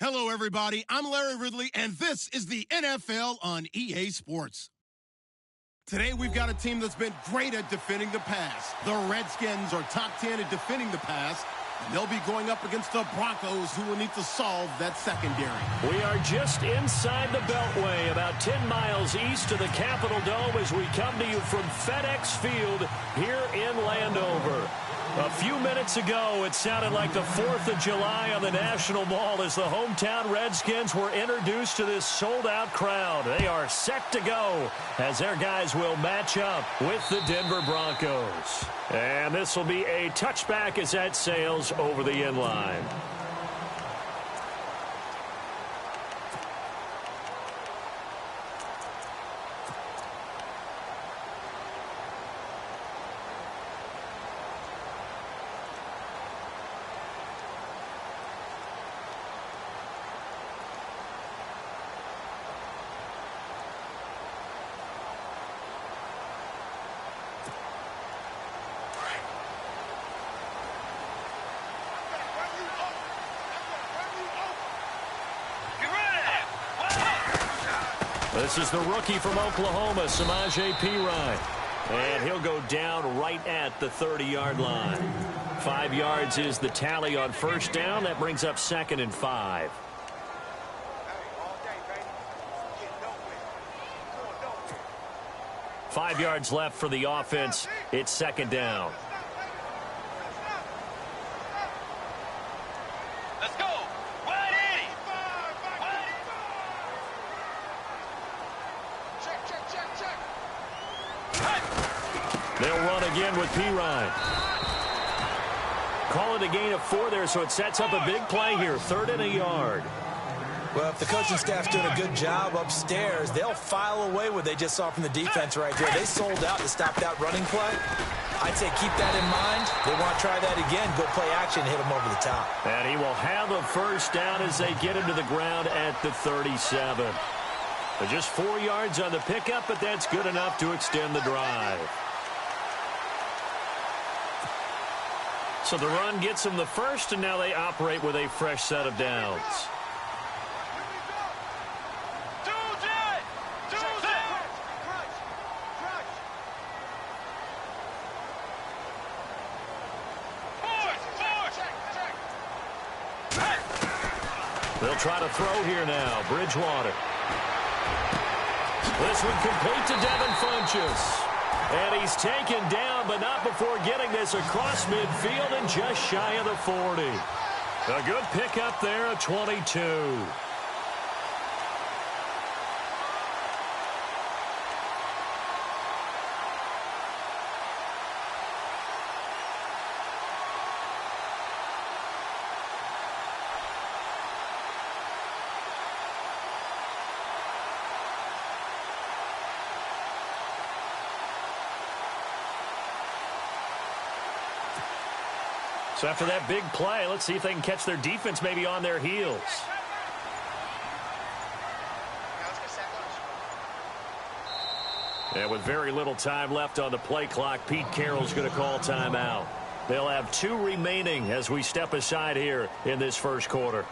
Hello, everybody. I'm Larry Ridley, and this is the NFL on EA Sports. Today, we've got a team that's been great at defending the pass. The Redskins are top 10 at defending the pass, and they'll be going up against the Broncos, who will need to solve that secondary. We are just inside the Beltway, about 10 miles east of the Capitol Dome as we come to you from FedEx Field here in Landover. A few minutes ago, it sounded like the 4th of July on the National Mall as the hometown Redskins were introduced to this sold-out crowd. They are set to go as their guys will match up with the Denver Broncos. And this will be a touchback as that sails over the end line. This is the rookie from Oklahoma, Samaje Perine. And he'll go down right at the 30-yard line. 5 yards is the tally on first down. That brings up 2nd and 5. Five yards left for the offense. It's 2nd down. Let's go. They'll run again with Perine. Call it a gain of 4 there, so it sets up a big play here. 3rd and a yard. Well, if the coaching staff's doing a good job upstairs, they'll file away what they just saw from the defense right there. They sold out to stop that running play. I'd say keep that in mind. They want to try that again, go play action, hit them over the top. And he will have a first down as they get him to the ground at the 37. Just 4 yards on the pickup, but that's good enough to extend the drive. So the run gets them the first, and now they operate with a fresh set of downs. They'll try to throw here now. Bridgewater. This one complete to Devin Funchess. And he's taken down, but not before getting this across midfield and just shy of the 40. A good pickup there at 22. So after that big play, let's see if they can catch their defense maybe on their heels. And with very little time left on the play clock, Pete Carroll's going to call timeout. They'll have 2 remaining as we step aside here in this first quarter.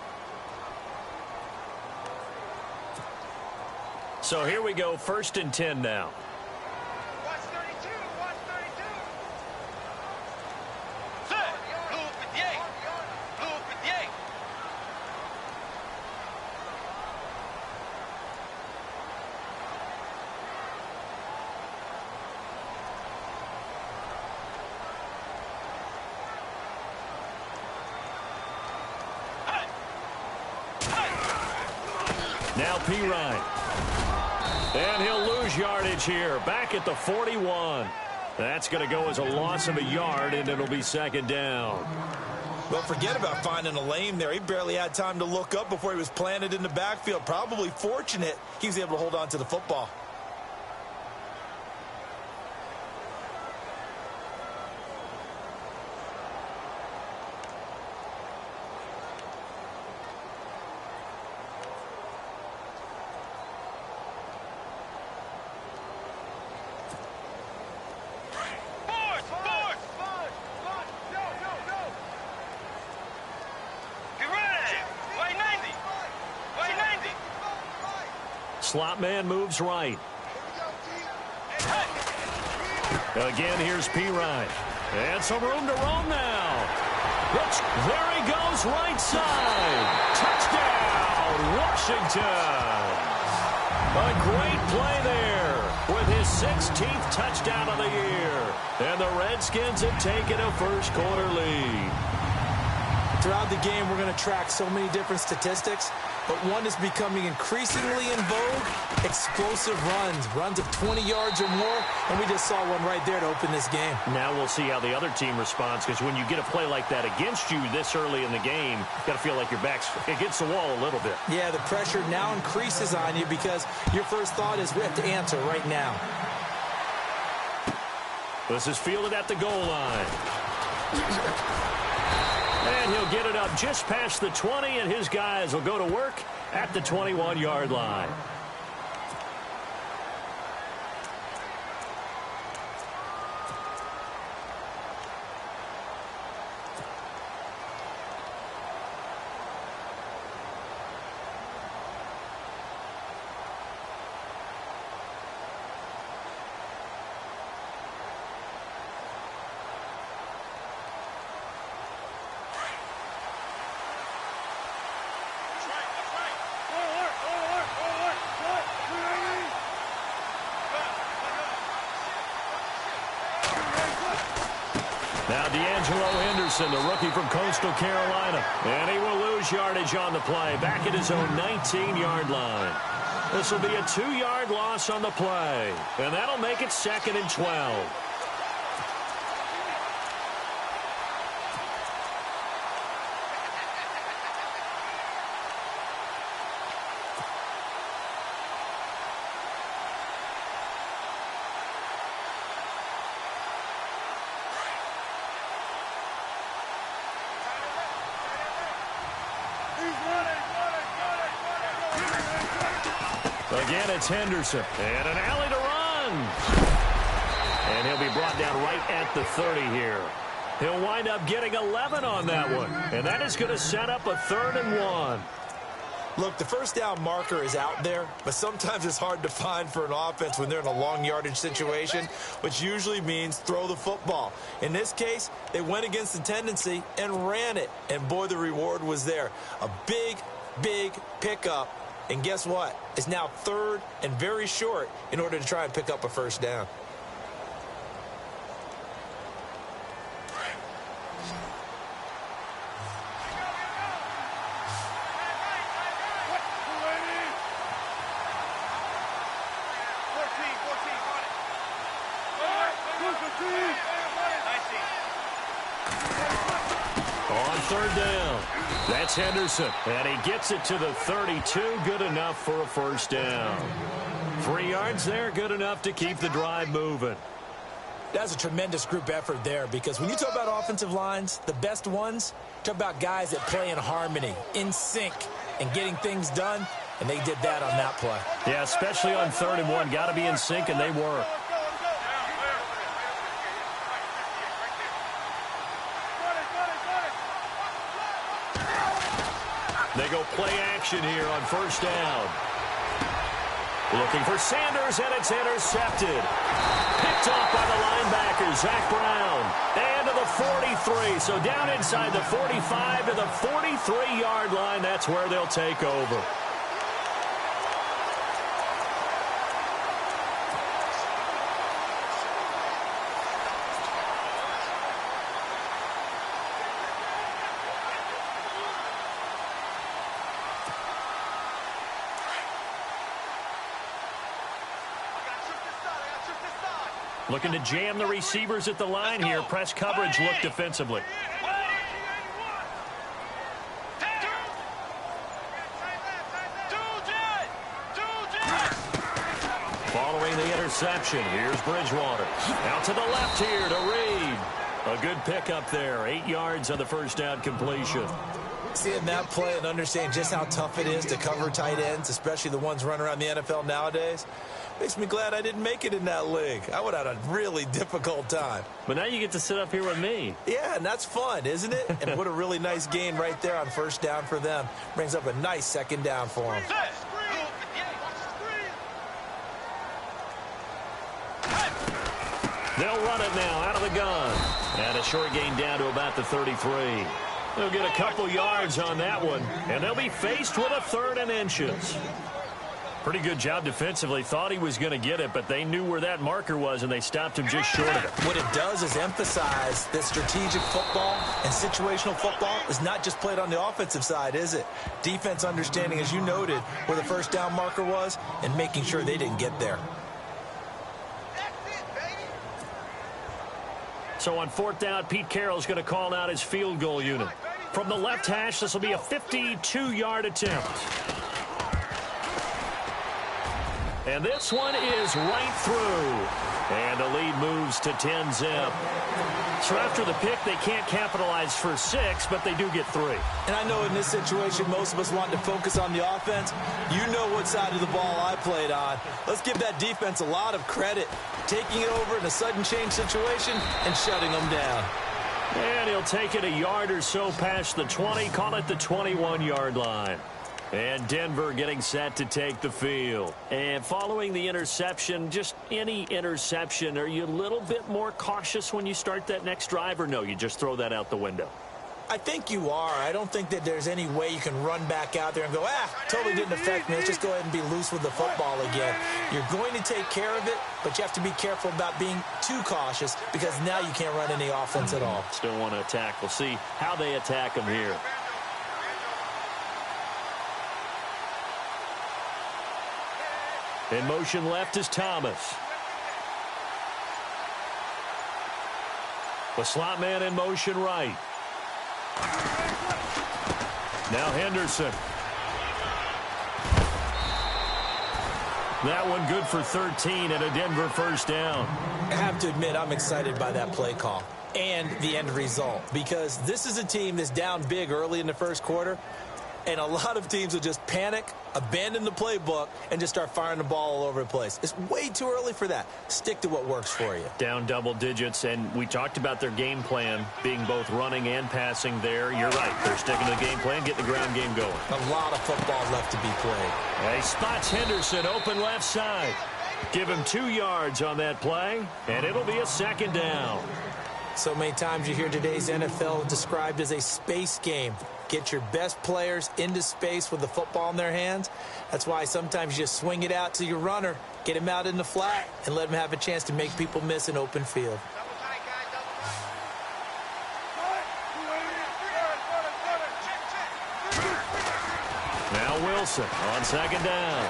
So here we go, 1st and 10 now. Now Perine. And he'll lose yardage here. Back at the 41. That's going to go as a loss of a yard, and it'll be 2nd down. Well, forget about finding a lane there. He barely had time to look up before he was planted in the backfield. Probably fortunate he was able to hold on to the football. Slot man moves right. Again, here's P-Ryan. And some room to roam now. There he goes, right side. Touchdown, Washington. A great play there with his 16th touchdown of the year. And the Redskins have taken a first-quarter lead. Throughout the game, we're going to track so many different statistics, but one is becoming increasingly in vogue, explosive runs of 20 yards or more, and we just saw one right there to open this game. Now we'll see how the other team responds, because when you get a play like that against you this early in the game, you've got to feel like your back's against the wall a little bit. Yeah, the pressure now increases on you because your first thought is we have to answer right now. This is fielded at the goal line. And he'll get it up just past the 20, and his guys will go to work at the 21-yard line. Now Henderson, the rookie from Coastal Carolina. And he will lose yardage on the play, back at his own 19-yard line. This will be a 2-yard loss on the play. And that'll make it 2nd and 12. Again, it's Henderson. And an alley to run. And he'll be brought down right at the 30 here. He'll wind up getting 11 on that one. And that is going to set up a 3rd and 1. Look, the first down marker is out there, but sometimes it's hard to find for an offense when they're in a long yardage situation, which usually means throw the football. In this case, they went against the tendency and ran it. And boy, the reward was there. A big, big pickup. And guess what? It's now 3rd and very short in order to try and pick up a first down. On 3rd down, that's Henderson, and he gets it to the 32, good enough for a first down. 3 yards there, good enough to keep the drive moving. That's a tremendous group effort there, because when you talk about offensive lines, the best ones, talk about guys that play in harmony, in sync, and getting things done, and they did that on that play. Yeah, especially on 3rd and 1, got to be in sync, and they were. They go play action here on first down. Looking for Sanders, and it's intercepted. Picked off by the linebacker, Zach Brown. And to the 43. So down inside the 45 to the 43-yard line. That's where they'll take over. Looking to jam the receivers at the line here. Press coverage, look defensively. Following the interception, here's Bridgewater. Out to the left here to Reed. A good pickup there. 8 yards on the first down completion. Seeing that play and understanding just how tough it is to cover tight ends, especially the ones running around the NFL nowadays, makes me glad I didn't make it in that league. I would have had a really difficult time. But now you get to sit up here with me. Yeah, and that's fun, isn't it? And what a really nice gain right there on first down for them. Brings up a nice 2nd down for them. They'll run it now out of the gun. And a short gain down to about the 33. They'll get a couple yards on that one, and they'll be faced with a 3rd and inches. Pretty good job defensively. Thought he was going to get it, but they knew where that marker was, and they stopped him just short of it. What it does is emphasize that strategic football and situational football is not just played on the offensive side, is it? Defense understanding, as you noted, where the first down marker was and making sure they didn't get there. So on 4th down, Pete Carroll's going to call out his field goal unit. From the left hash, this will be a 52-yard attempt. And this one is right through. And the lead moves to 10-zip. So after the pick, they can't capitalize for 6, but they do get 3. And I know in this situation, most of us want to focus on the offense. You know what side of the ball I played on. Let's give that defense a lot of credit. Taking it over in a sudden change situation and shutting them down. And he'll take it a yard or so past the 20, call it the 21-yard line. And Denver getting set to take the field. And following the interception, just any interception, are you a little bit more cautious when you start that next drive, or no, you just throw that out the window? I think you are. I don't think that there's any way you can run back out there and go, totally didn't affect me. Let's just go ahead and be loose with the football again. You're going to take care of it, but you have to be careful about being too cautious because now you can't run any offense at all. Still want to attack. We'll see how they attack them here. In motion left is Thomas. The slot man in motion right. Now Henderson. That one good for 13 and a Denver first down. I have to admit, I'm excited by that play call and the end result because this is a team that's down big early in the first quarter. And a lot of teams will just panic, abandon the playbook, and just start firing the ball all over the place. It's way too early for that. Stick to what works for you. Down double digits, and we talked about their game plan being both running and passing there. You're right. They're sticking to the game plan, getting the ground game going. A lot of football left to be played. He spots Henderson open left side. Give him 2 yards on that play, and it'll be a 2nd down. So many times you hear today's NFL described as a space game. Get your best players into space with the football in their hands. That's why sometimes you just swing it out to your runner, get him out in the flat, and let him have a chance to make people miss an open field. Now Wilson on 2nd down.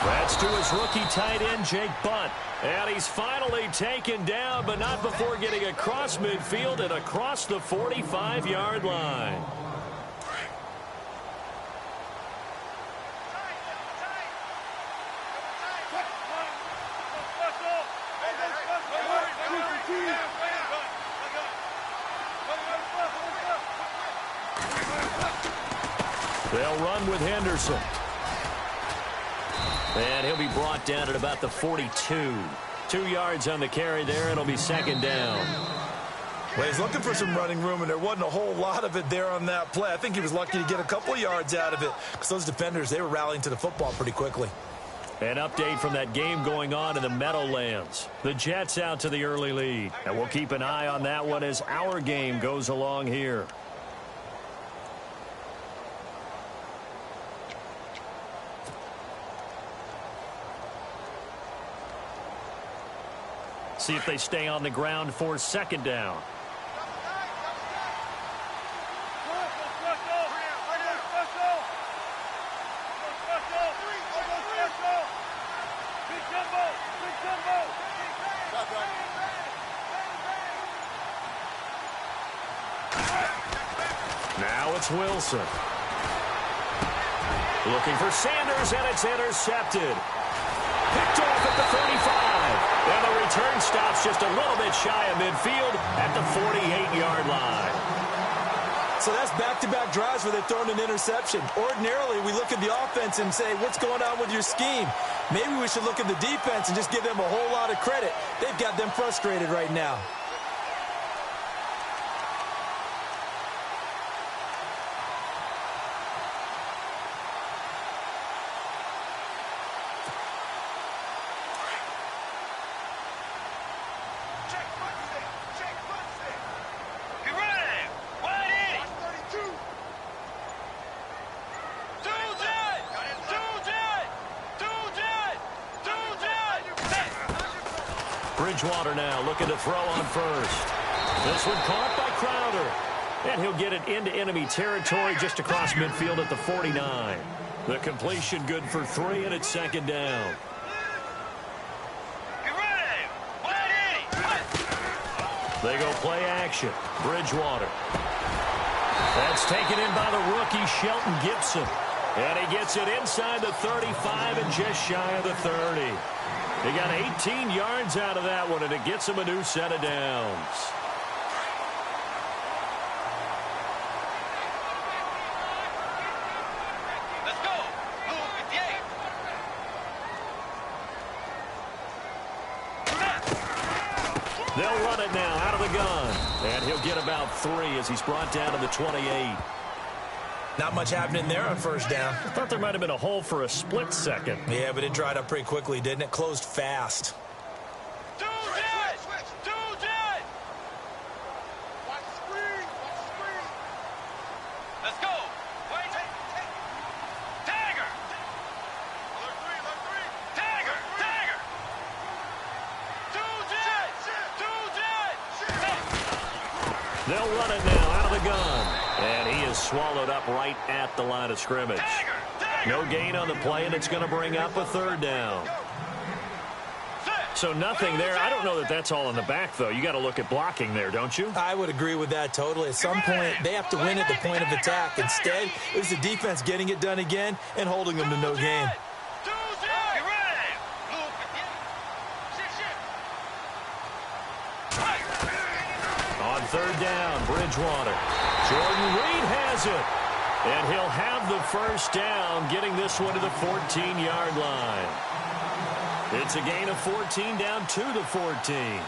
That's to his rookie tight end, Jake Butt. And he's finally taken down, but not before getting across midfield and across the 45-yard line. They'll run with Henderson. And he'll be brought down at about the 42. 2 yards on the carry there, and it'll be 2nd down. Well, he's looking for some running room, and there wasn't a whole lot of it there on that play. I think he was lucky to get a couple of yards out of it because those defenders, they were rallying to the football pretty quickly. An update from that game going on in the Meadowlands. The Jets out to the early lead. And we'll keep an eye on that one as our game goes along here. See if they stay on the ground for 2nd down. Now it's Wilson. Looking for Sanders, and it's intercepted. Picked off at the 35. And the return stops just a little bit shy of midfield at the 48-yard line. So that's back-to-back drives where they've thrown an interception. Ordinarily, we look at the offense and say, what's going on with your scheme? Maybe we should look at the defense and just give them a whole lot of credit. They've got them frustrated right now. Bridgewater now looking to throw on first. This one caught by Crowder. And he'll get it into enemy territory just across midfield at the 49. The completion good for 3, and it's second down. They go play action. Bridgewater. That's taken in by the rookie, Shelton Gibson. And he gets it inside the 35 and just shy of the 30. He got 18 yards out of that one, and it gets him a new set of downs. They'll run it now out of the gun. And he'll get about 3 as he's brought down to the 28. Not much happening there on first down. I thought there might have been a hole for a split second. Yeah, but it dried up pretty quickly, didn't it? Closed fast. They'll run it now out of the gun. And he is swallowed up right at the line of scrimmage. No gain on the play, and it's going to bring up a third down. So nothing there. I don't know that that's all in the back, though. You got to look at blocking there, don't you? I would agree with that totally. At some point, they have to win at the point of attack. Instead, it was the defense getting it done again and holding them to no gain. On third down, Bridgewater. Jordan Reed has it. And he'll have the first down, getting this one to the 14-yard line. It's a gain of 14 down to the 14.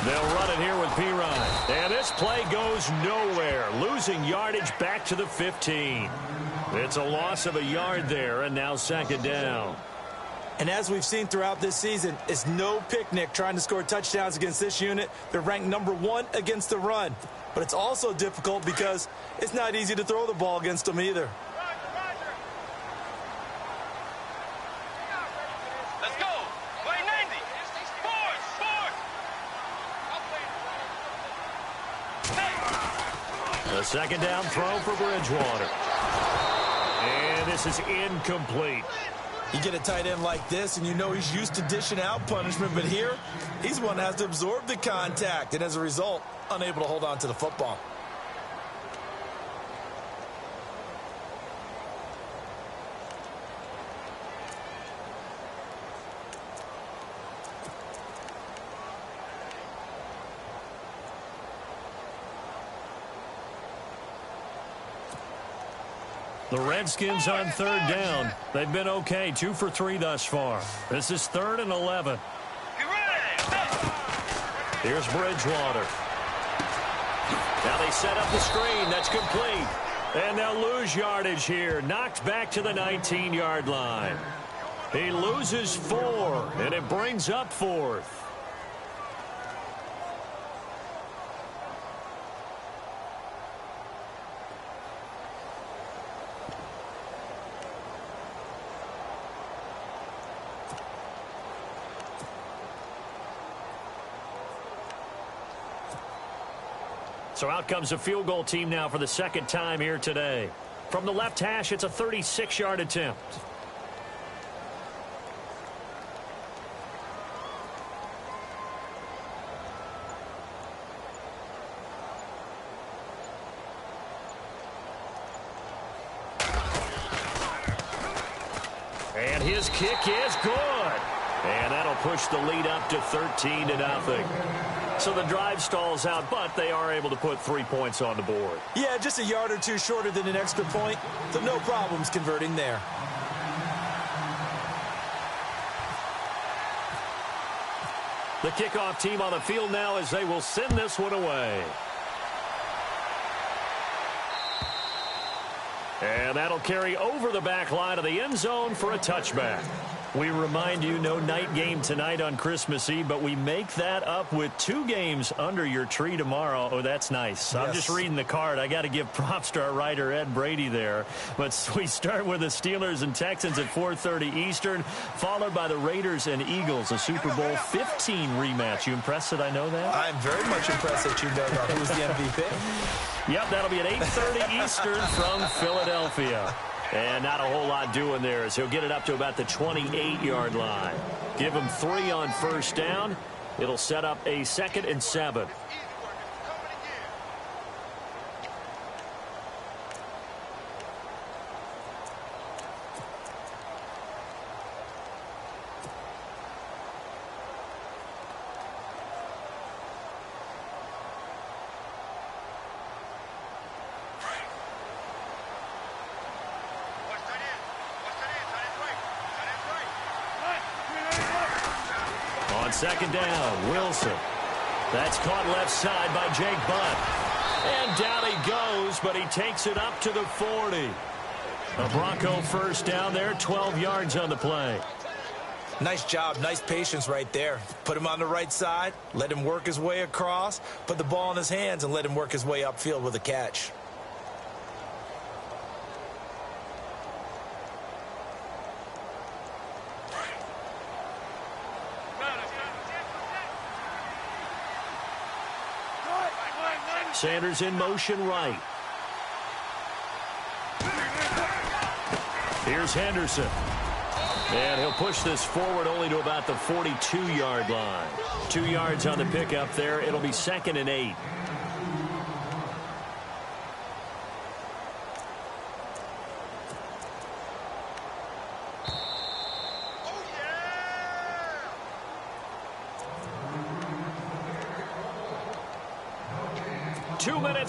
They'll run it here with Pirine. And this play goes nowhere. Losing yardage back to the 15. It's a loss of a yard there, and now second down. And as we've seen throughout this season, it's no picnic trying to score touchdowns against this unit. They're ranked #1 against the run. But it's also difficult because it's not easy to throw the ball against them either. A second down throw for Bridgewater. And this is incomplete. You get a tight end like this, and you know he's used to dishing out punishment, but here, he's one that has to absorb the contact, and as a result, unable to hold on to the football. The Redskins on third down. They've been okay, 2 for 3 thus far. This is 3rd and 11. Here's Bridgewater. Now they set up the screen. That's complete. And they'll lose yardage here. Knocked back to the 19-yard line. He loses 4, and it brings up 4th. So out comes a field goal team now for the second time here today. From the left hash, it's a 36-yard attempt. And his kick is good. And that'll push the lead up to 13-0. So the drive stalls out, but they are able to put 3 points on the board. Yeah, just a yard or two shorter than an extra point, so no problems converting there. The kickoff team on the field now as they will send this one away. And that'll carry over the back line of the end zone for a touchback. We remind you, no night game tonight on Christmas Eve, but we make that up with 2 games under your tree tomorrow. Oh, that's nice. Yes. I'm just reading the card. I got to give props to our writer, Ed Brady, there. But we start with the Steelers and Texans at 4:30 Eastern, followed by the Raiders and Eagles, a Super Bowl 15 rematch. You impressed that I know that? I'm very much impressed that you know that. Who's the MVP? Yep, that'll be at 8:30 Eastern from Philadelphia. And not a whole lot doing there as he'll get it up to about the 28-yard line. Give him 3 on first down. It'll set up a 2nd and 7. Second down, Wilson. That's caught left side by Jake Butt. And down he goes, but he takes it up to the 40. A Bronco first down there, 12 yards on the play. Nice job, nice patience right there. Put him on the right side, let him work his way across, put the ball in his hands, and let him work his way upfield with a catch. Sanders in motion right. Here's Henderson. And he'll push this forward only to about the 42-yard line. 2 yards on the pickup there. It'll be 2nd and 8.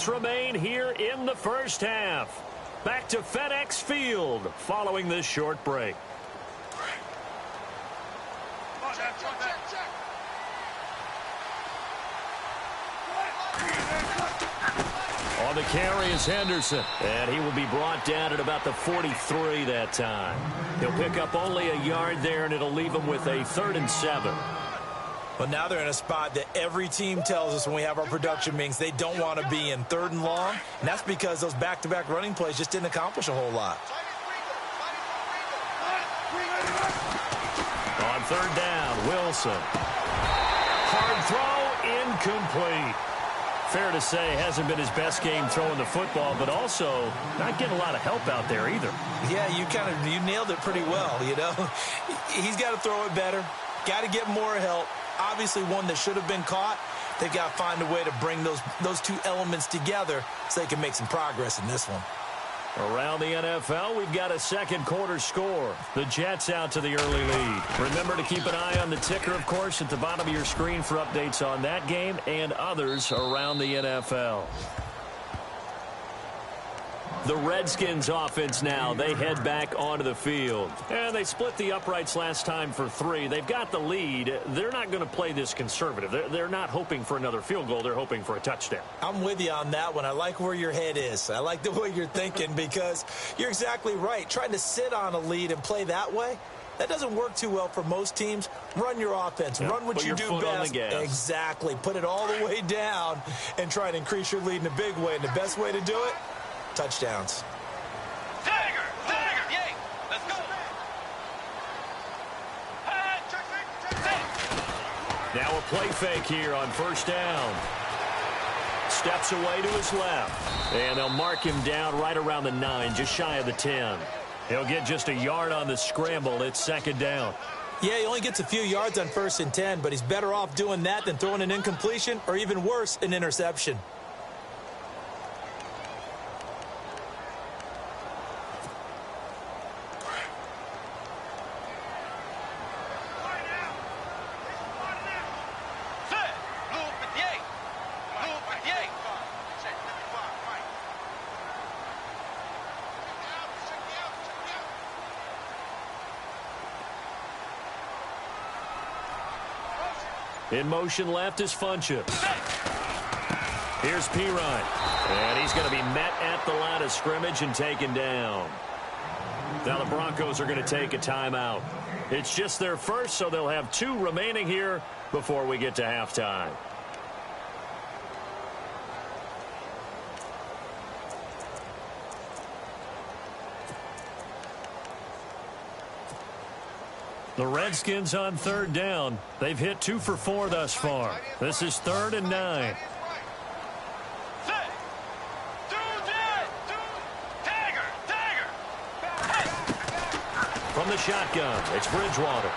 Remain here in the first half. Back to FedEx Field following this short break. On the carry is Henderson, and he will be brought down at about the 43 that time. He'll pick up only a yard there, and it'll leave him with a 3rd and 7. Well, now they're in a spot that every team tells us when we have our production meetings they don't want to be in, 3rd and long. And that's because those back-to-back running plays just didn't accomplish a whole lot. On 3rd down, Wilson. Hard throw, incomplete. Fair to say, hasn't been his best game throwing the football, but also not getting a lot of help out there either. Yeah, you nailed it pretty well, you know. He's got to throw it better, got to get more help. Obviously one that should have been caught. They've got to find a way to bring those 2 elements together so they can make some progress in this one. Around the NFL, we've got a second quarter score. The Jets out to the early lead. Remember to keep an eye on the ticker, of course, at the bottom of your screen for updates on that game and others around the NFL. The Redskins offense now, they head back onto the field. And they split the uprights last time for 3. They've got the lead. They're not going to play this conservative. They're not hoping for another field goal. They're hoping for a touchdown. I'm with you on that one. I like where your head is. I like the way you're thinking because you're exactly right. Trying to sit on a lead and play that way, that doesn't work too well for most teams. Run your offense. Yep. Run what Put you your do foot best. on the gas. Exactly. Put it all the way down and try to increase your lead in a big way. And the best way to do it, touchdowns. Now a play fake here on first down. Steps away to his left. And they'll mark him down right around the 9, just shy of the 10. He'll get just a yard on the scramble. It's 2nd down. Yeah, he only gets a few yards on 1st and 10, but he's better off doing that than throwing an incompletion or even worse, an interception. In motion left is Funchess. Here's Pirine. And he's going to be met at the line of scrimmage and taken down. Now the Broncos are going to take a timeout. It's just their first, so they'll have 2 remaining here before we get to halftime. The Redskins on 3rd down. They've hit 2 for 4 thus far. This is 3rd and 9. From the shotgun, it's Bridgewater.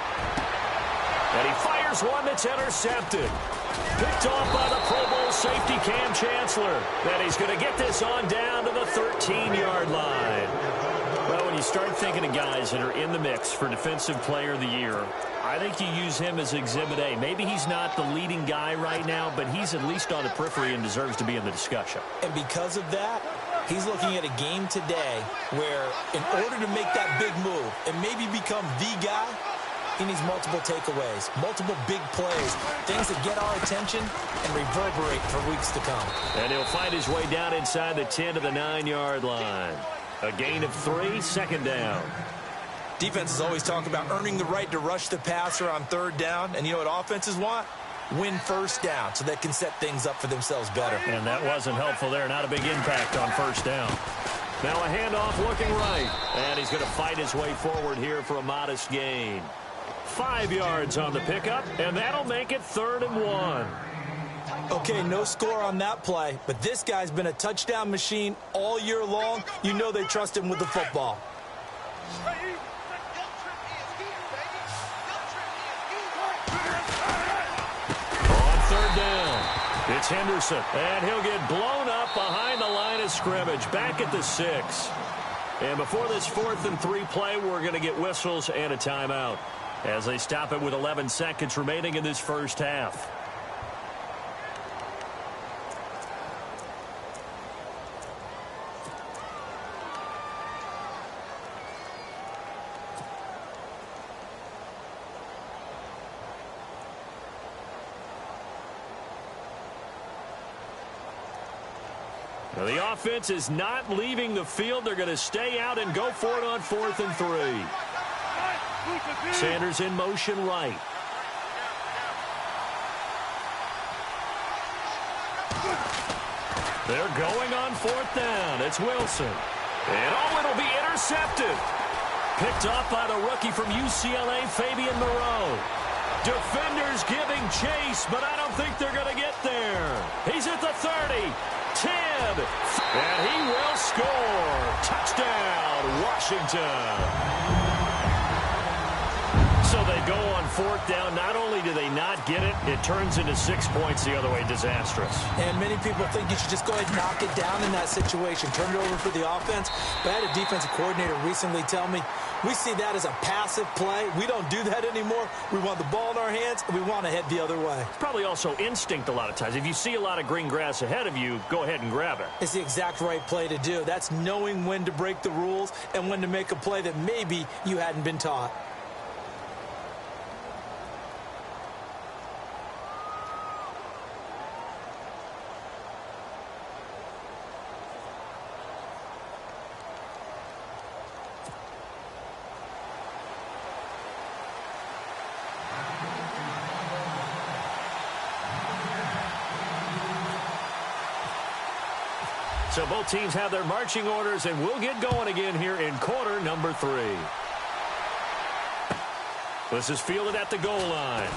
And he fires one that's intercepted. Picked off by the Pro Bowl safety Cam Chancellor. And he's going to get this on down to the 13-yard line. Well, when you start thinking of guys that are in the mix for Defensive Player of the Year, I think you use him as Exhibit A. Maybe he's not the leading guy right now, but he's at least on the periphery and deserves to be in the discussion. And because of that, he's looking at a game today where in order to make that big move and maybe become the guy, he needs multiple takeaways, multiple big plays, things that get our attention and reverberate for weeks to come. And he'll find his way down inside the 10 to the 9-yard line. A gain of 3, 2nd down. Defenses always talk about earning the right to rush the passer on 3rd down. And you know what offenses want? Win 1st down so they can set things up for themselves better. And that wasn't helpful there. Not a big impact on 1st down. Now a handoff looking right. And he's going to fight his way forward here for a modest gain. 5 yards on the pickup, and that'll make it 3rd and 1. Okay, no score on that play, but this guy's been a touchdown machine all year long. You know they trust him with the football. On 3rd down, it's Henderson, and he'll get blown up behind the line of scrimmage, back at the 6. And before this 4th and 3 play, we're going to get whistles and a timeout as they stop it with 11 seconds remaining in this first half. Now the offense is not leaving the field. They're going to stay out and go for it on 4th and 3. Sanders in motion right. They're going on 4th down. It's Wilson. And it'll be intercepted. Picked off by the rookie from UCLA, Fabian Moreau. Defenders giving chase, but I don't think they're going to get there. He's at the 30. 10. And he will score. Touchdown, Washington. So they go on 4th down. Not only do they not get it, it turns into 6 points the other way. Disastrous. And many people think you should just go ahead and knock it down in that situation. Turn it over for the offense. But I had a defensive coordinator recently tell me, we see that as a passive play. We don't do that anymore. We want the ball in our hands, and we want to head the other way. It's probably also instinct a lot of times. If you see a lot of green grass ahead of you, go ahead and grab it. It's the exact right play to do. That's knowing when to break the rules and when to make a play that maybe you hadn't been taught. So both teams have their marching orders, and we'll get going again here in quarter number 3. This is fielded at the goal line.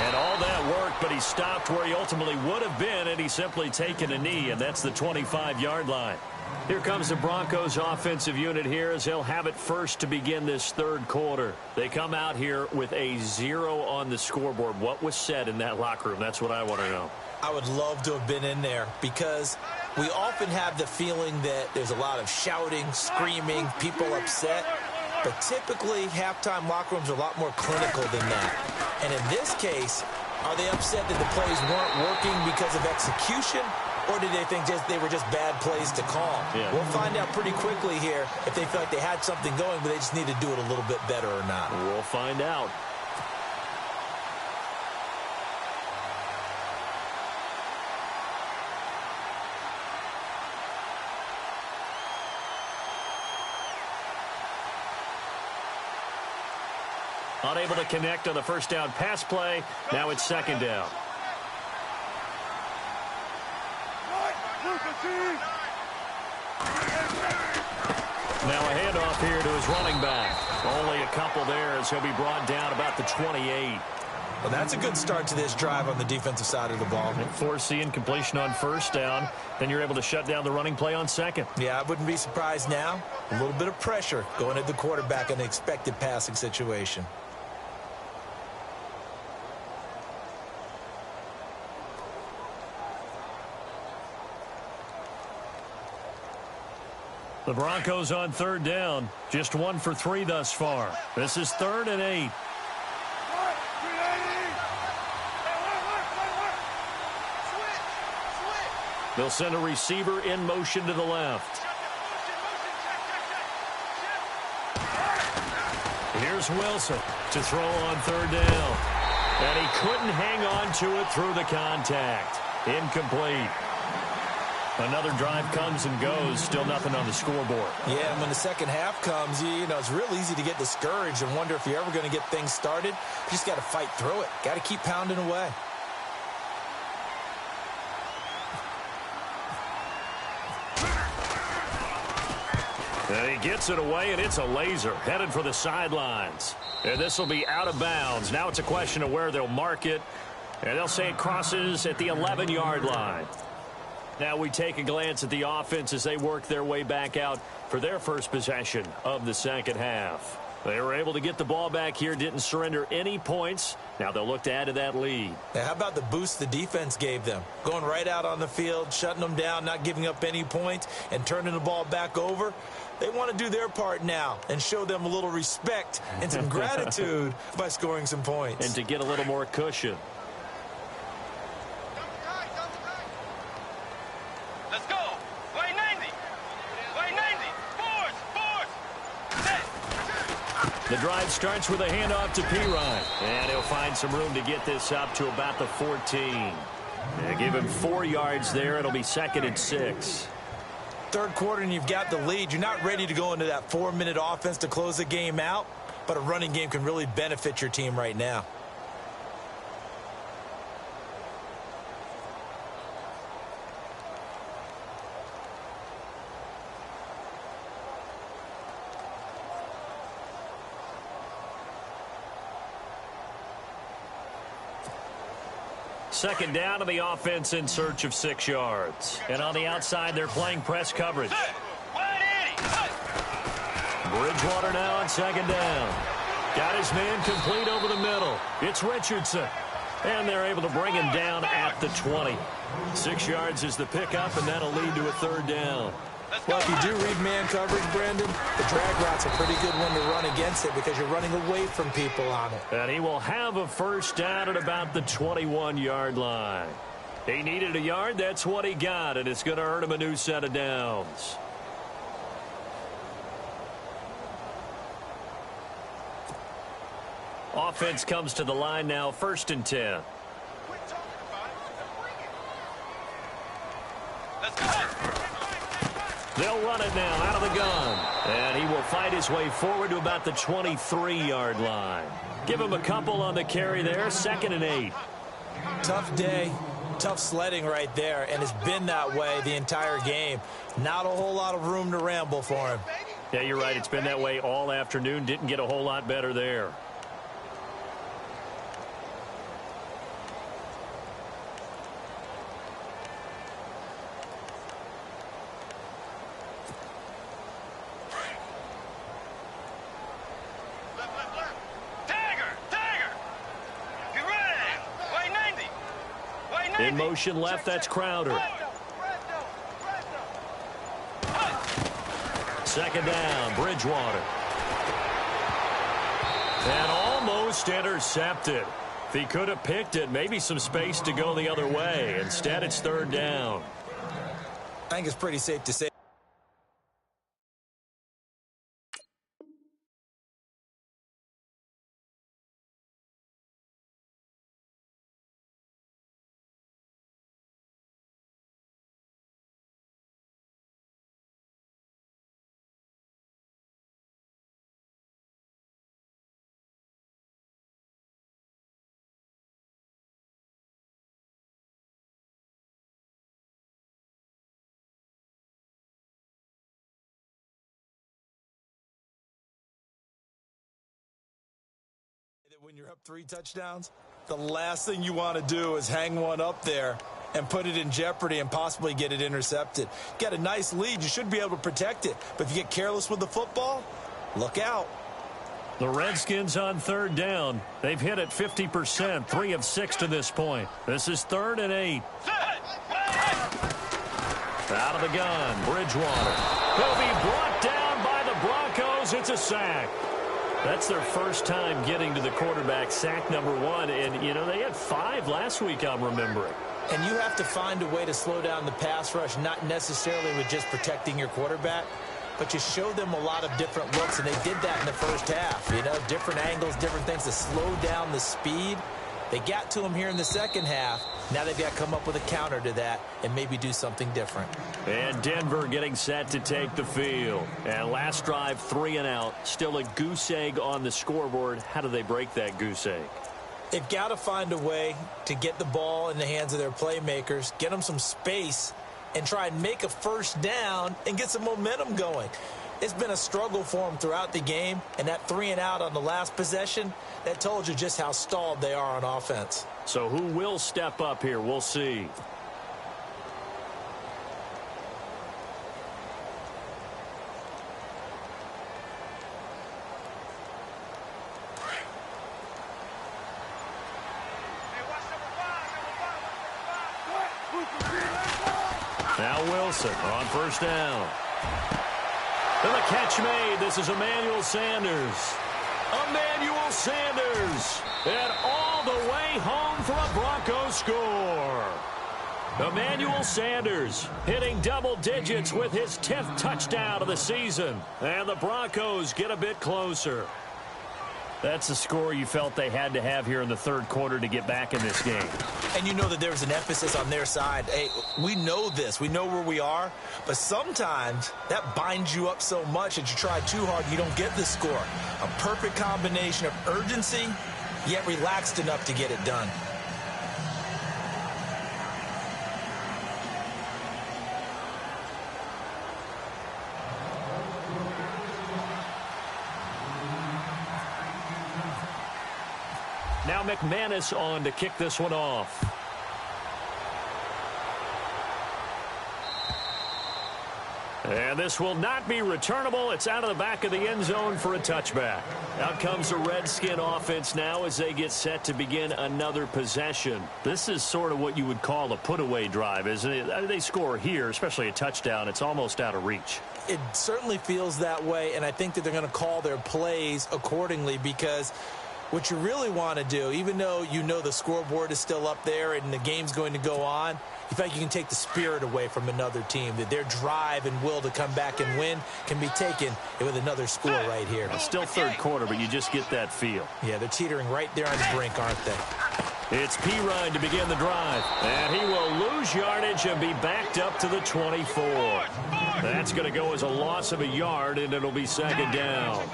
And all that work, but he stopped where he ultimately would have been, and he's simply taken a knee, and that's the 25-yard line. Here comes the Broncos offensive unit here as they'll have it first to begin this 3rd quarter. They come out here with a 0 on the scoreboard. What was said in that locker room? That's what I want to know. I would love to have been in there because we often have the feeling that there's a lot of shouting, screaming, people upset. But typically, halftime locker rooms are a lot more clinical than that. And in this case, are they upset that the plays weren't working because of execution? Or did they think they were just bad plays to call? Yeah. We'll find out pretty quickly here if they felt like they had something going, but they just need to do it a little bit better or not. We'll find out. Unable to connect on the first down pass play. Now it's second down. Now a handoff here to his running back. Only a couple there as he'll be brought down about the 28. Well, that's a good start to this drive on the defensive side of the ball. Forcing incompletion on first down. Then you're able to shut down the running play on second. Yeah, I wouldn't be surprised now. A little bit of pressure going at the quarterback in an expected passing situation. The Broncos on third down. Just 1 for 3 thus far. This is 3rd and 8. They'll send a receiver in motion to the left. Here's Wilson to throw on third down. And he couldn't hang on to it through the contact. Incomplete. Another drive comes and goes. Still nothing on the scoreboard. Yeah, and when the second half comes, you know, it's real easy to get discouraged and wonder if you're ever going to get things started. You just got to fight through it. Got to keep pounding away. And he gets it away, and it's a laser headed for the sidelines. And this will be out of bounds. Now it's a question of where they'll mark it. And they'll say it crosses at the 11-yard line. Now we take a glance at the offense as they work their way back out for their first possession of the second half. They were able to get the ball back here, didn't surrender any points. Now they'll look to add to that lead. Now, how about the boost the defense gave them? Going right out on the field, shutting them down, not giving up any points, and turning the ball back over. They want to do their part now and show them a little respect and some gratitude by scoring some points. And to get a little more cushion. Let's go. Way 90. Way 90. Force. Set. The drive starts with a handoff to Pirine. And he'll find some room to get this up to about the 14. They give him 4 yards there. It'll be 2nd and 6. Third quarter and you've got the lead. You're not ready to go into that 4-minute offense to close the game out, but a running game can really benefit your team right now. Second down to the offense in search of 6 yards. And on the outside, they're playing press coverage. Bridgewater now on second down. Got his man complete over the middle. It's Richardson. And they're able to bring him down at the 20. 6 yards is the pickup, and that'll lead to a third down. Well, if you do read man coverage, Brandon, the drag route's a pretty good one to run against it because you're running away from people on it. And he will have a first down at about the 21-yard line. He needed a yard. That's what he got, and it's going to earn him a new set of downs. Offense comes to the line now, 1st and 10. Let's go. They'll run it now out of the gun. And he will fight his way forward to about the 23-yard line. Give him a couple on the carry there, 2nd and 8. Tough day, tough sledding right there, and it's been that way the entire game. Not a whole lot of room to ramble for him. Yeah, you're right. It's been that way all afternoon. Didn't get a whole lot better there. In motion left, that's Crowder. Second down, Bridgewater. And almost intercepted. If he could have picked it, maybe some space to go the other way. Instead, it's third down. I think it's pretty safe to say When you're up 3 touchdowns, the last thing you want to do is hang one up there and put it in jeopardy and possibly get it intercepted. Get a nice lead, you should be able to protect it. But if you get careless with the football, look out. The Redskins on 3rd down. They've hit it 50%, 3 of 6 to this point. This is 3rd and 8. Out of the gun, Bridgewater. He'll be brought down by the Broncos. It's a sack. That's their first time getting to the quarterback, sack number 1. And, you know, they had 5 last week, I'm remembering. And you have to find a way to slow down the pass rush, not necessarily with just protecting your quarterback, but you show them a lot of different looks, and they did that in the first half. You know, different angles, different things to slow down the speed. They got to him here in the second half. Now they've got to come up with a counter to that and maybe do something different. And Denver getting set to take the field. And last drive, 3 and out. Still a goose egg on the scoreboard. How do they break that goose egg? They've got to find a way to get the ball in the hands of their playmakers, get them some space, and try and make a first down and get some momentum going. It's been a struggle for them throughout the game, and that 3 and out on the last possession, that told you just how stalled they are on offense. So who will step up here? We'll see. Now Wilson on first down. And the catch made. This is Emmanuel Sanders. Emmanuel Sanders. And all the way home for a Broncos score. Emmanuel Sanders hitting double digits with his 10th touchdown of the season. And the Broncos get a bit closer. That's the score you felt they had to have here in the 3rd quarter to get back in this game. And you know that there's an emphasis on their side. Hey, we know this. We know where we are. But sometimes that binds you up so much that you try too hard, you don't get the score. A perfect combination of urgency, yet relaxed enough to get it done. Now McManus on to kick this one off. And this will not be returnable. It's out of the back of the end zone for a touchback. Out comes the Redskin offense now as they get set to begin another possession. This is sort of what you would call a put-away drive, isn't it? They score here, especially a touchdown. It's almost out of reach. It certainly feels that way, and I think that they're going to call their plays accordingly because what you really want to do, even though you know the scoreboard is still up there and the game's going to go on, you feel like you can take the spirit away from another team, that their drive and will to come back and win can be taken with another score right here. It's still 3rd quarter, but you just get that feel. Yeah, they're teetering right there on the brink, aren't they? It's Pirine to begin the drive. And he will lose yardage and be backed up to the 24. That's going to go as a loss of a yard, and it'll be 2nd down.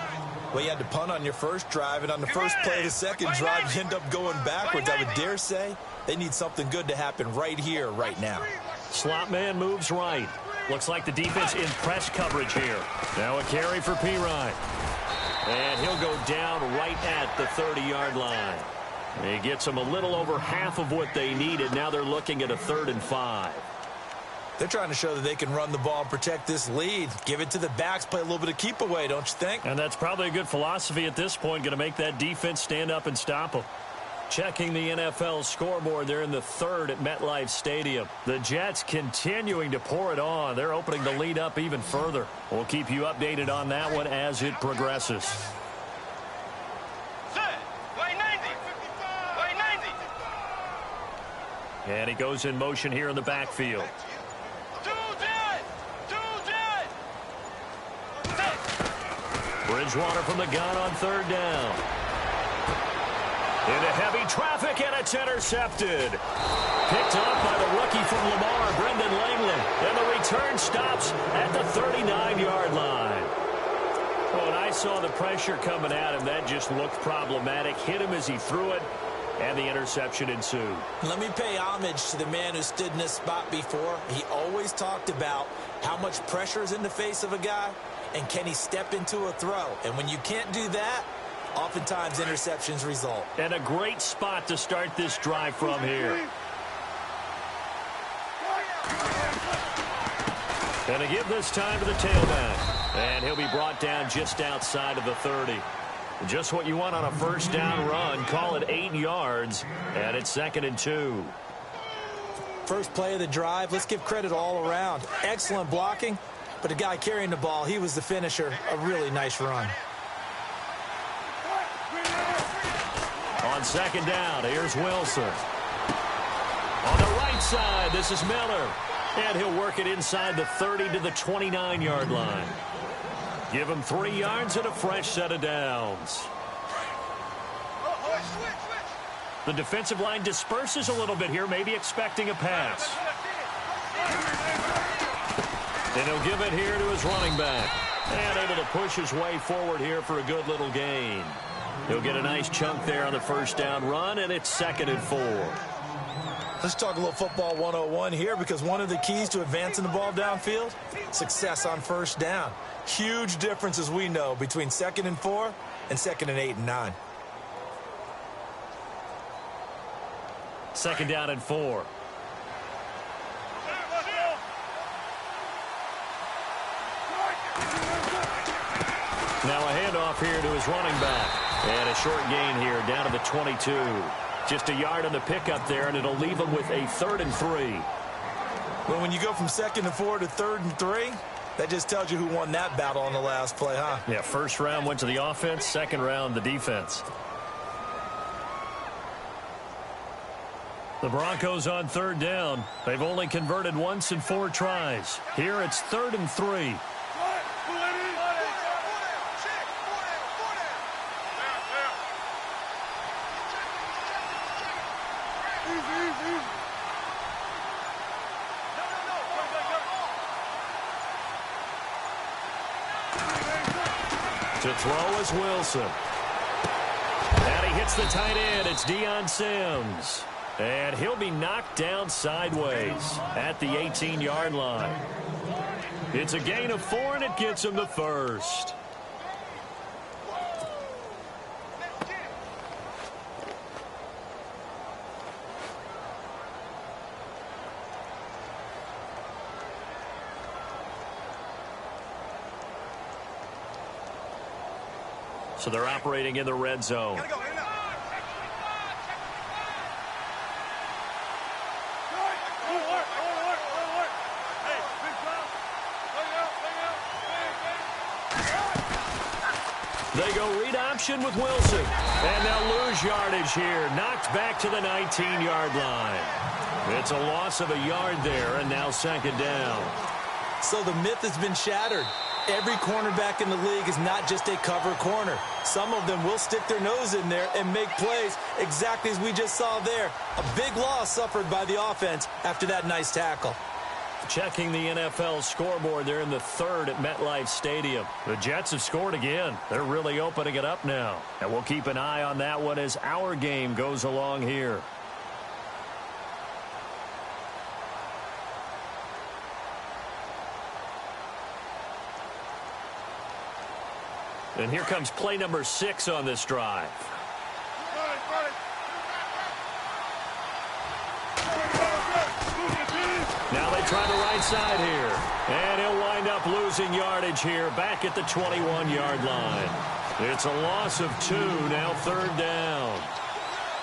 Well, you had to punt on your first drive, and on the first play of the second drive, you end up going backwards. I would dare say they need something good to happen right here, right now. Slot man moves right. Looks like the defense in press coverage here. Now a carry for Pirine. And he'll go down right at the 30-yard line. He gets them a little over half of what they needed. Now they're looking at a 3rd and 5. They're trying to show that they can run the ball and protect this lead. Give it to the backs, play a little bit of keep away, don't you think? And that's probably a good philosophy at this point, going to make that defense stand up and stop them. Checking the NFL scoreboard, they're in the 3rd at MetLife Stadium. The Jets continuing to pour it on. They're opening the lead up even further. We'll keep you updated on that one as it progresses. And he goes in motion here in the backfield. Bridgewater from the gun on 3rd down. Into heavy traffic, and it's intercepted. Picked up by the rookie from Lamar, Brendan Langley. And the return stops at the 39-yard line. When I saw the pressure coming at him, that just looked problematic. Hit him as he threw it, and the interception ensued. Let me pay homage to the man who stood in this spot before. He always talked about how much pressure is in the face of a guy, and can he step into a throw? And when you can't do that, Oftentimes, interceptions result. And a great spot to start this drive from here. And to give this time to the tailback. And he'll be brought down just outside of the 30. Just what you want on a first down run. Call it 8 yards. And it's 2nd and 2. First play of the drive. Let's give credit all around. Excellent blocking. But the guy carrying the ball, he was the finisher. A really nice run. On 2nd down, here's Wilson. On the right side, this is Miller. And he'll work it inside the 30 to the 29-yard line. Give him 3 yards and a fresh set of downs. The defensive line disperses a little bit here, maybe expecting a pass. And he'll give it here to his running back. And able to push his way forward here for a good little gain. He'll get a nice chunk there on the first down run, and it's 2nd and 4. Let's talk a little football 101 here, because one of the keys to advancing the ball downfield, success on first down. Huge difference, as we know, between 2nd and 4 and 2nd and 8 and 9. 2nd down and 4. Now a handoff here to his running back. And a short gain here down to the 22. Just a yard on the pickup there, and it'll leave him with a 3rd and 3. Well, when you go from 2nd and 4 to 3rd and 3, that just tells you who won that battle on the last play, huh? Yeah, first round went to the offense, second round the defense. The Broncos on 3rd down. They've only converted once in 4 tries. Here it's 3rd and 3. To throw is Wilson. And he hits the tight end. It's Deion Sims. And he'll be knocked down sideways at the 18-yard line. It's a gain of 4, and it gets him the first. So they're operating in the red zone. They go read option with Wilson. And they'll lose yardage here. Knocked back to the 19-yard line. It's a loss of a yard there, and now 2nd down. So the myth has been shattered. Every cornerback in the league is not just a cover corner. Some of them will stick their nose in there and make plays exactly as we just saw there. A big loss suffered by the offense after that nice tackle. Checking the NFL scoreboard, they're in the 3rd at MetLife Stadium. The Jets have scored again. They're really opening it up now. And we'll keep an eye on that one as our game goes along here. And here comes play number 6 on this drive. Now they try the right side here. And he'll wind up losing yardage here back at the 21-yard line. It's a loss of 2, now 3rd down.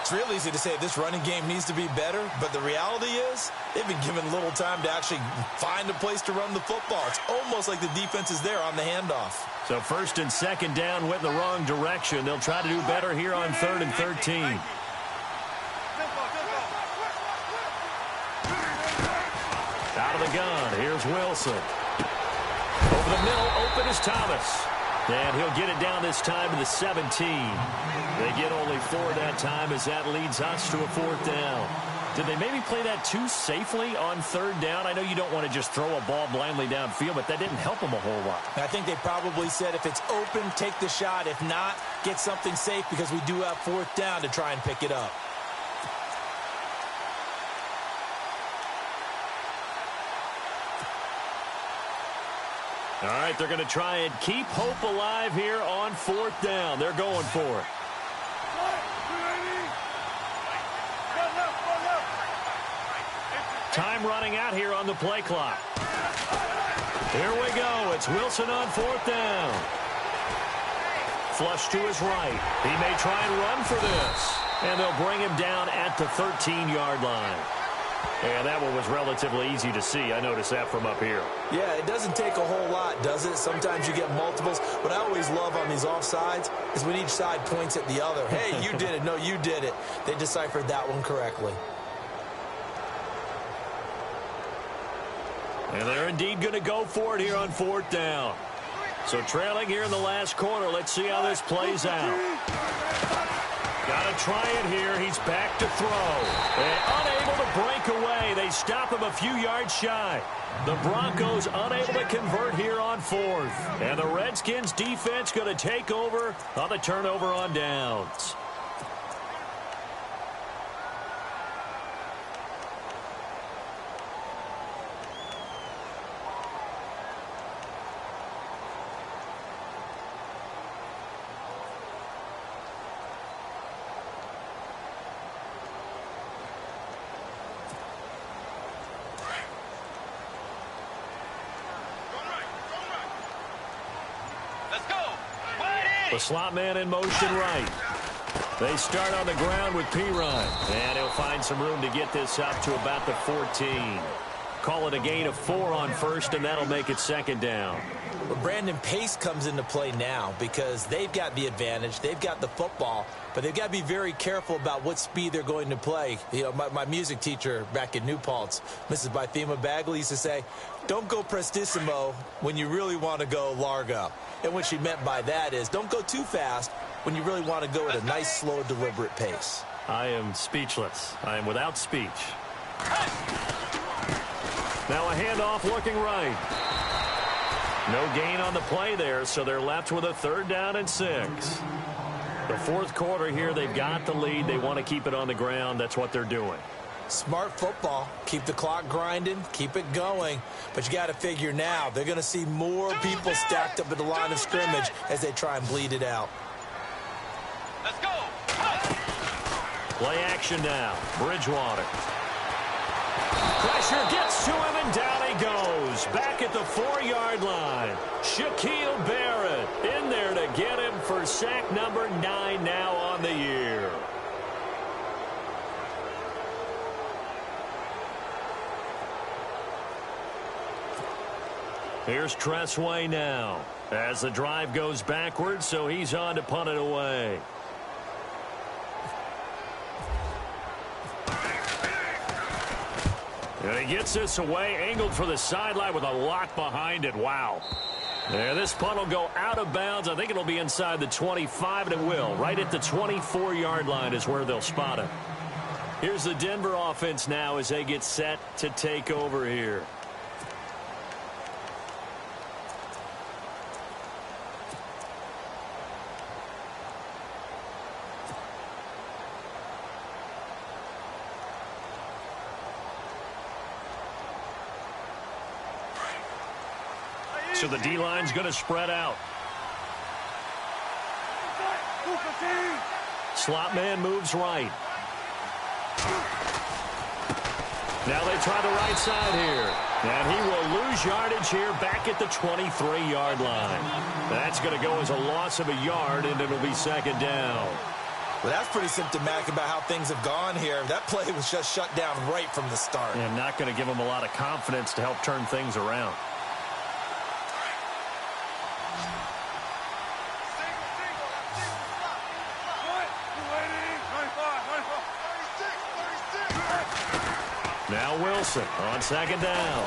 It's real easy to say this running game needs to be better, but the reality is they've been given little time to actually find a place to run the football. It's almost like the defense is there on the handoff. So 1st and 2nd down went in the wrong direction. They'll try to do better here on 3rd and 13. Out of the gun, here's Wilson. Over the middle, open is Thomas. And he'll get it down this time to the 17. They get only 4 that time as that leads us to a 4th down. Did they maybe play that too safely on 3rd down? I know you don't want to just throw a ball blindly downfield, but that didn't help them a whole lot. I think they probably said if it's open, take the shot. If not, get something safe because we do have 4th down to try and pick it up. All right, they're going to try and keep hope alive here on 4th down. They're going for it. Time running out here on the play clock. Here we go. It's Wilson on 4th down. Flush to his right. He may try and run for this. And they'll bring him down at the 13-yard line. And that one was relatively easy to see. I noticed that from up here. Yeah, it doesn't take a whole lot, does it? Sometimes you get multiples. What I always love on these offsides is when each side points at the other. Hey, you did it. No, you did it. They deciphered that one correctly. And they're indeed going to go for it here on 4th down. So trailing here in the last quarter. Let's see how this plays out. Got to try it here. He's back to throw. And unable to break away. They stop him a few yards shy. The Broncos unable to convert here on 4th. And the Redskins defense going to take over on the turnover on downs. The slot man in motion right. They start on the ground with Pirine. And he'll find some room to get this up to about the 14. Call it a gain of 4 on 1st, and that'll make it 2nd down. But Brandon, pace comes into play now because they've got the advantage. They've got the football, but they've got to be very careful about what speed they're going to play. You know, my music teacher back in New Paltz, Mrs. Bythema Bagley, used to say, don't go prestissimo when you really want to go largo. And what she meant by that is don't go too fast when you really want to go at a nice, slow, deliberate pace. I am speechless. I am without speech. Now a handoff looking right. No gain on the play there, so they're left with a 3rd down and 6. The 4th quarter here, they've got the lead. They want to keep it on the ground. That's what they're doing. Smart football. Keep the clock grinding. Keep it going. But you got to figure now, they're going to see more people stacked up at the line of scrimmage as they try and bleed it out. Let's go. Play action now. Bridgewater. Pressure gets to him, and down he goes. Back at the 4-yard line. Shaquille Barrett in there to get him for sack number 9 now on the year. Here's Tressway now as the drive goes backwards, so he's on to punt it away. And he gets this away, angled for the sideline with a lock behind it. Wow. And this punt will go out of bounds. I think it'll be inside the 25, and it will. Right at the 24-yard line is where they'll spot it. Here's the Denver offense now as they get set to take over here. So the D-line's going to spread out. Slot man moves right. Now they try the right side here. And he will lose yardage here back at the 23-yard line. That's going to go as a loss of a yard, and it'll be 2nd down. Well, that's pretty symptomatic about how things have gone here. That play was just shut down right from the start. And not going to give him a lot of confidence to help turn things around. Now Wilson on 2nd down.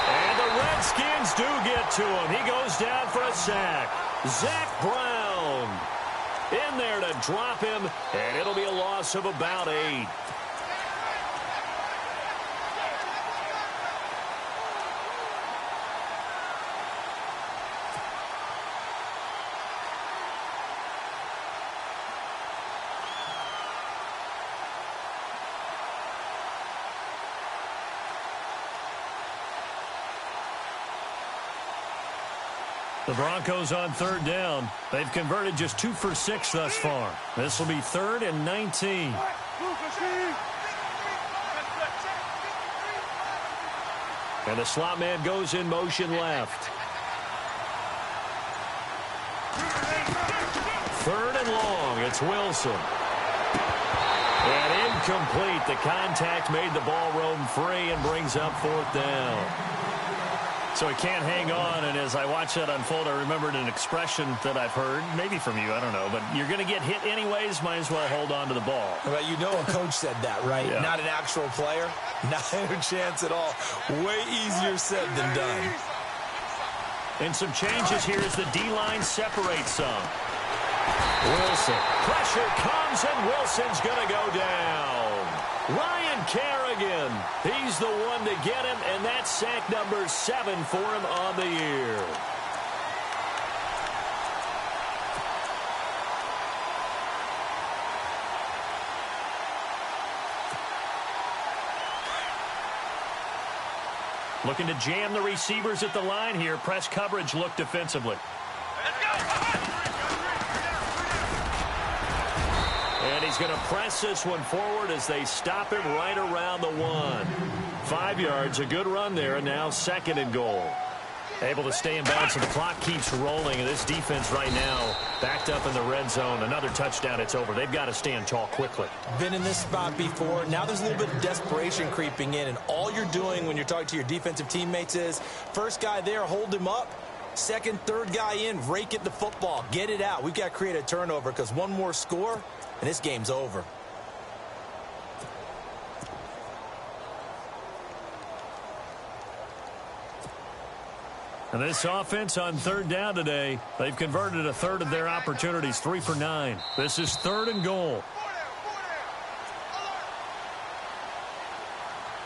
And the Redskins do get to him. He goes down for a sack. Zach Brown in there to drop him, and it'll be a loss of about 8. The Broncos on third down. They've converted just 2 for 6 thus far. This will be 3rd and 19. And the slot man goes in motion left. 3rd and long. It's Wilson. And incomplete. The contact made the ball roam free and brings up 4th down. So he can't hang on, and as I watch that unfold, I remembered an expression that I've heard, maybe from you, I don't know, but you're going to get hit anyways, might as well hold on to the ball. Well, you know a coach said that, right? Yeah. Not an actual player. Not a chance at all. Way easier said than done. And some changes here as the D-line separates some. Wilson. Pressure comes, and Wilson's going to go down. Ryan Kerrigan. He's the one to get him, and that's sack number 7 for him on the year. Looking to jam the receivers at the line here. Press coverage look defensively. And he's going to press this one forward as they stop him right around the 1. 5 yards, a good run there, and now 2nd and goal. Able to stay in bounds, and the clock keeps rolling. And this defense right now backed up in the red zone. Another touchdown, it's over. They've got to stand tall quickly. Been in this spot before. Now there's a little bit of desperation creeping in, and all you're doing when you're talking to your defensive teammates is, first guy there, hold him up. Second, third guy in, rake at the football. Get it out. We've got to create a turnover because one more score, and this game's over. And this offense on third down today, they've converted a third of their opportunities, 3 for 9. This is 3rd and goal.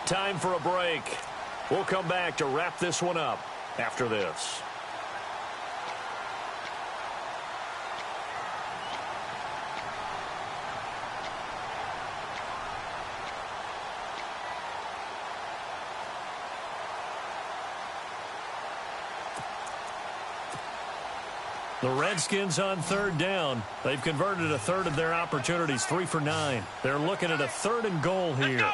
Time for a break. We'll come back to wrap this one up after this. The Redskins on third down. They've converted a third of their opportunities, 3 for 9. They're looking at a 3rd and goal here.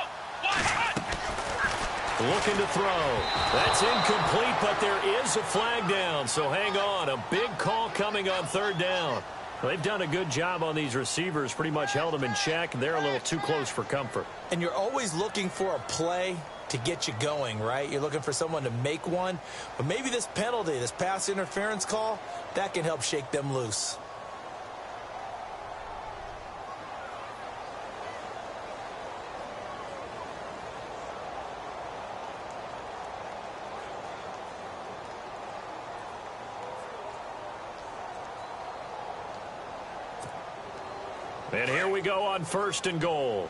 Looking to throw. That's incomplete, but there is a flag down, so hang on. A big call coming on third down. They've done a good job on these receivers, pretty much held them in check. They're a little too close for comfort. And you're always looking for a play to get you going, right? You're looking for someone to make one. But maybe this penalty, this pass interference call, that can help shake them loose. And here we go on 1st and goal.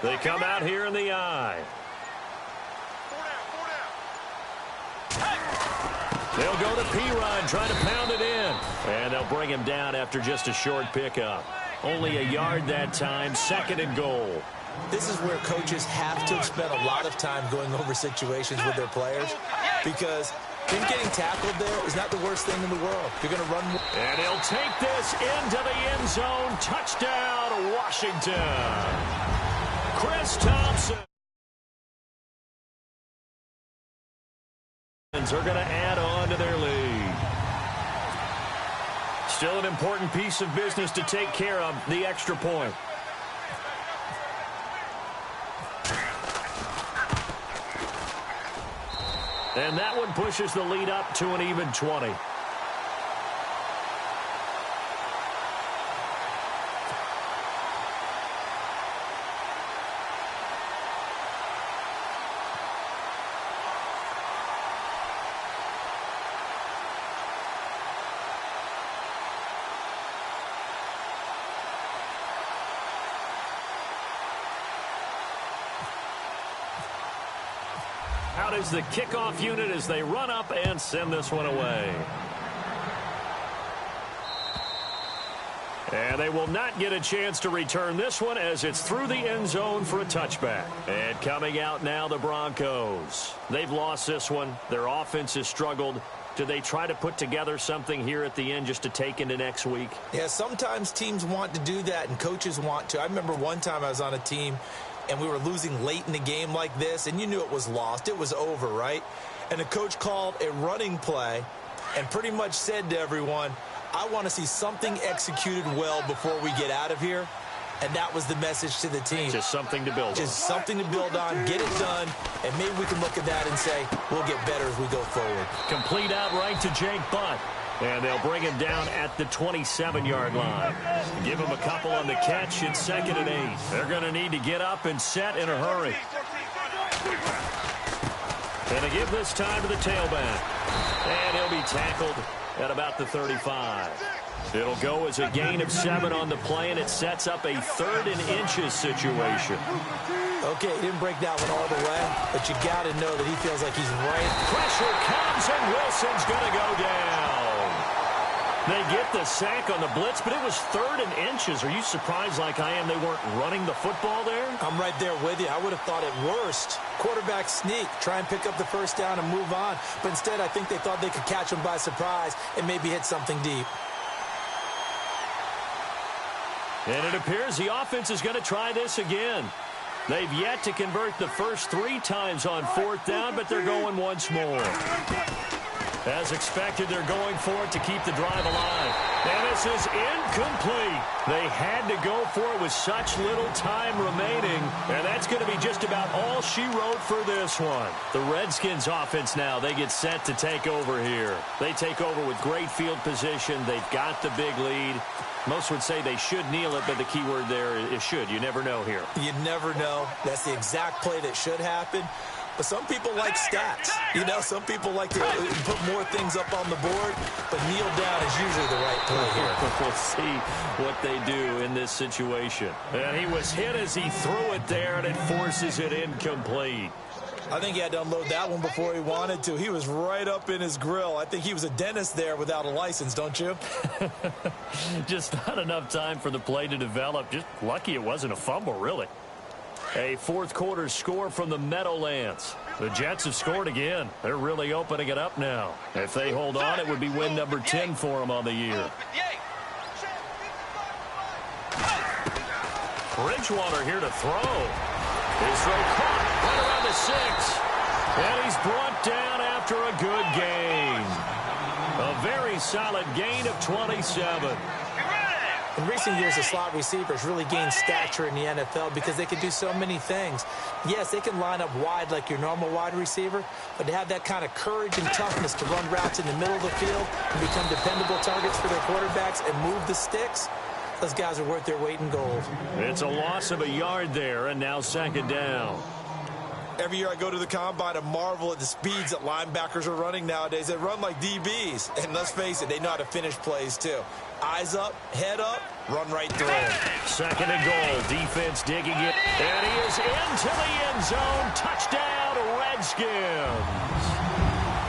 They come out here in the eye. They'll go to P-Rod, try to pound it in. And they'll bring him down after just a short pickup. Only a yard that time, 2nd and goal. This is where coaches have to spend a lot of time going over situations with their players, because him getting tackled there is not the worst thing in the world. You're going to run. And he'll take this into the end zone. Touchdown, Washington. Chris Thompson are going to add on to their lead. Still an important piece of business to take care of, the extra point. And that one pushes the lead up to an even 20. Out is the kickoff unit as they run up and send this one away. And they will not get a chance to return this one as it's through the end zone for a touchback. And coming out now, the Broncos. They've lost this one. Their offense has struggled. Do they try to put together something here at the end just to take into next week? Yeah, sometimes teams want to do that and coaches want to. I remember one time I was on a team and we were losing late in the game like this, and you knew it was lost. It was over, right? And the coach called a running play and pretty much said to everyone, I want to see something executed well before we get out of here. And that was the message to the team. Just something to build on. Just something to build on, get it done, and maybe we can look at that and say, we'll get better as we go forward. Complete outright to Jake Butt. And they'll bring him down at the 27-yard line. Give him a couple on the catch. It's 2nd and 8. They're going to need to get up and set in a hurry. And to give this time to the tailback. And he'll be tackled at about the 35. It'll go as a gain of 7 on the play, and it sets up a 3rd and inches situation. Okay, he didn't break that one all the way, but you got to know that he feels like he's right. Pressure comes, and Wilson's going to go down. They get the sack on the blitz, but it was 3rd and inches. Are you surprised like I am they weren't running the football there? I'm right there with you. I would have thought at worst, quarterback sneak, try and pick up the first down and move on. But instead, I think they thought they could catch him by surprise and maybe hit something deep. And it appears the offense is going to try this again. They've yet to convert the first 3 times on 4th down, but they're going once more. As expected, they're going for it to keep the drive alive. And this is incomplete. They had to go for it with such little time remaining. And that's going to be just about all she wrote for this one. The Redskins offense now, they get set to take over here. They take over with great field position. They've got the big lead. Most would say they should kneel it, but the key word there is should. You never know here. You never know. That's the exact play that should happen. But some people like stats. You know, some people like to put more things up on the board, but kneel down is usually the right play here. We'll see what they do in this situation. And he was hit as he threw it there, and it forces it incomplete. I think he had to unload that one before he wanted to. He was right up in his grill. I think he was a dentist there without a license, don't you? Just not enough time for the play to develop. Just lucky it wasn't a fumble, really. A 4th quarter score from the Meadowlands. The Jets have scored again. They're really opening it up now. If they hold on, it would be win number 10 for them on the year. Bridgewater here to throw. His throw caught right around the 6. And he's brought down after a good gain. A very solid gain of 27. In recent years, the slot receivers really gained stature in the NFL because they can do so many things. Yes, they can line up wide like your normal wide receiver, but to have that kind of courage and toughness to run routes in the middle of the field and become dependable targets for their quarterbacks and move the sticks, those guys are worth their weight in gold. It's a loss of a yard there, and now 2nd down. Every year I go to the combine and marvel at the speeds that linebackers are running nowadays. They run like DBs. And let's face it, they know how to finish plays too. Eyes up, head up, run right through them. 2nd and goal. Defense digging it. And he is into the end zone. Touchdown, Redskins.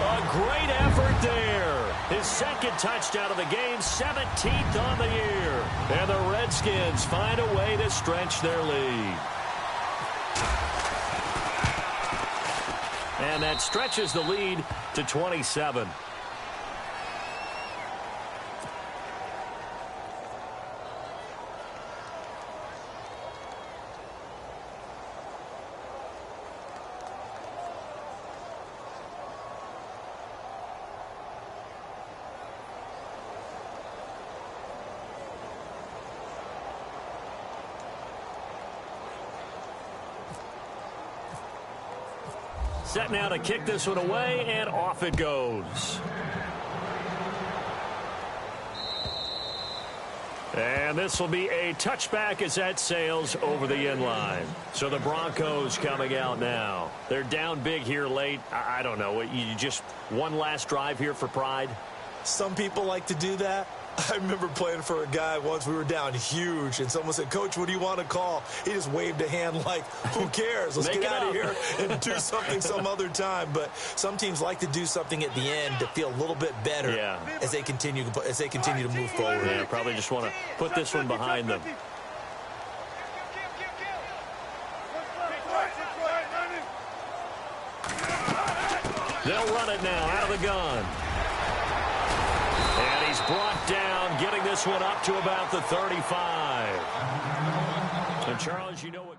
A great effort there. His 2nd touchdown of the game, 17th on the year. And the Redskins find a way to stretch their lead. And that stretches the lead to 27. Set now to kick this one away, and off it goes. And this will be a touchback as that sails over the end line. So the Broncos coming out now. They're down big here late. I don't know. You just one last drive here for pride? Some people like to do that. I remember playing for a guy once. We were down huge, and someone said, "Coach, what do you want to call?" He just waved a hand like, who cares? Let's get out of here and do something some other time. But some teams like to do something at the end to feel a little bit better as they continue to move forward. Yeah, probably just want to put this one behind them. They'll run it now out of the gun. And he's brought down, getting this one up to about the 35. And Charles, you know what...